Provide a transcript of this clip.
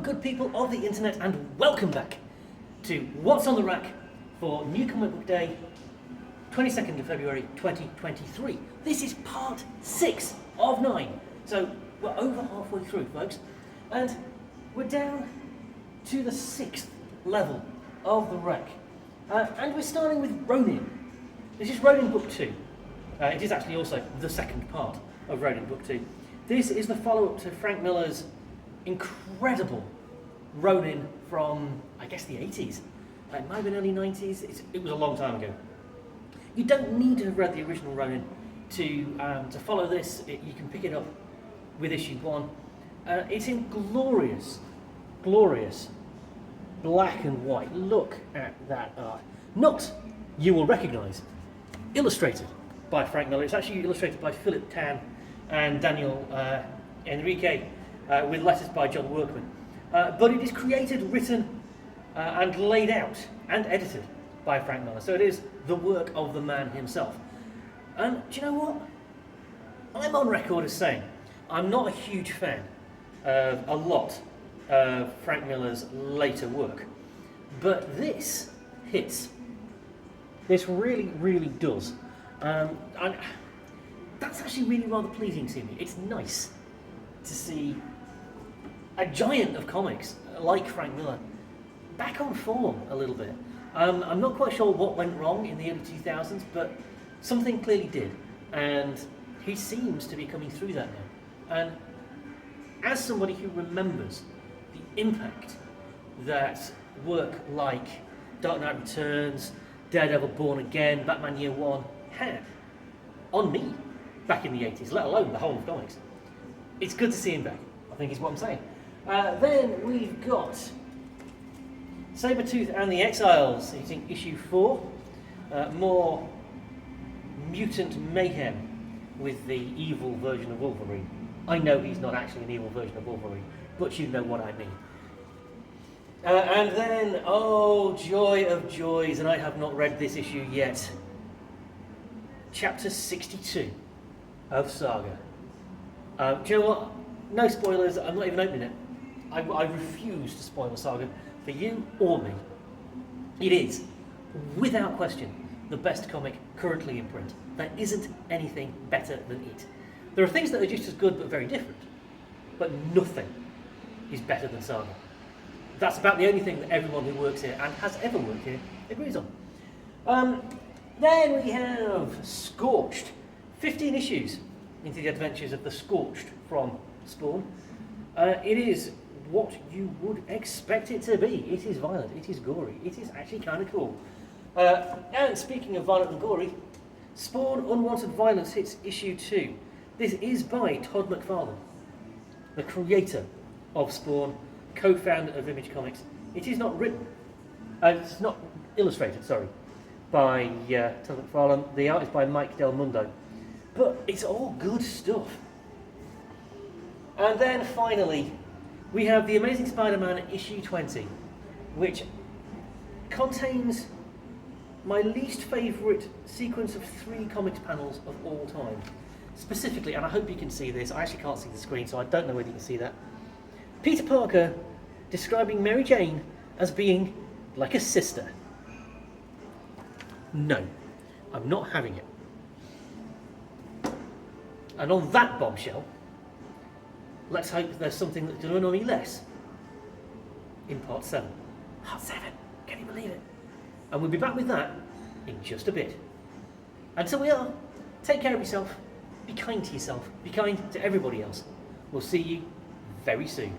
good people of the internet, and welcome back to What's on the Rack for New Comic Book Day, 22nd of February 2023. This is part 6 of 9, so we're over halfway through, folks, and we're down to the 6th level of the rack, and we're starting with Ronin. This is Ronin Book 2. It is actually also the second part of Ronin Book 2. This is the follow-up to Frank Miller's incredible Ronin from, I guess, the 80s. It might have been early 90s. It was a long time ago. You don't need to have read the original Ronin to follow this. You can pick it up with issue 1. It's in glorious, glorious black and white. Look at that art. Not, you will recognise, illustrated by Frank Miller. It's actually illustrated by Philip Tan and Daniel Enrique, with letters by John Workman. But it is created, written, and laid out and edited by Frank Miller. So it is the work of the man himself. And do you know what? I'm on record as saying I'm not a huge fan of a lot of Frank Miller's later work. But this hits. This really, really does. And that's actually really rather pleasing to me. It's nice to see a giant of comics like Frank Miller back on form a little bit. I'm not quite sure what went wrong in the early 2000s, but something clearly did, and he seems to be coming through that now. And as somebody who remembers the impact that work like Dark Knight Returns, Daredevil Born Again, Batman Year One had on me back in the 80s, let alone the whole of comics, it's good to see him back, I think is what I'm saying. Then we've got Sabretooth and the Exiles, hitting issue 4. More mutant mayhem with the evil version of Wolverine. I know he's not actually an evil version of Wolverine, but you know what I mean. And then, oh, joy of joys, and I have not read this issue yet. Chapter 62 of Saga. Do you know what? No spoilers, I'm not even opening it. I refuse to spoil the Saga for you or me. It is, without question, the best comic currently in print. There isn't anything better than it. There are things that are just as good but very different, but nothing is better than Saga. That's about the only thing that everyone who works here and has ever worked here agrees on. Then we have Scorched. 15 issues into the adventures of the Scorched from Spawn. It is what you would expect it to be. It is violent, it is gory, it is actually kind of cool. And speaking of violent and gory, Spawn Unwanted Violence hits issue 2. This is by Todd McFarlane, the creator of Spawn, co-founder of Image Comics. It is not written, it's not illustrated, sorry, by Todd McFarlane. The art is by Mike Del Mundo. But it's all good stuff. And then finally, we have The Amazing Spider-Man issue 20, which contains my least favourite sequence of 3 comics panels of all time. Specifically, and I hope you can see this, I actually can't see the screen, so I don't know whether you can see that. Peter Parker describing Mary Jane as being like a sister. No, I'm not having it. And on that bombshell, let's hope there's something that's going to annoy me less in part 7. Part 7, can you believe it? And we'll be back with that in just a bit. Until we are, take care of yourself, be kind to yourself, be kind to everybody else. We'll see you very soon.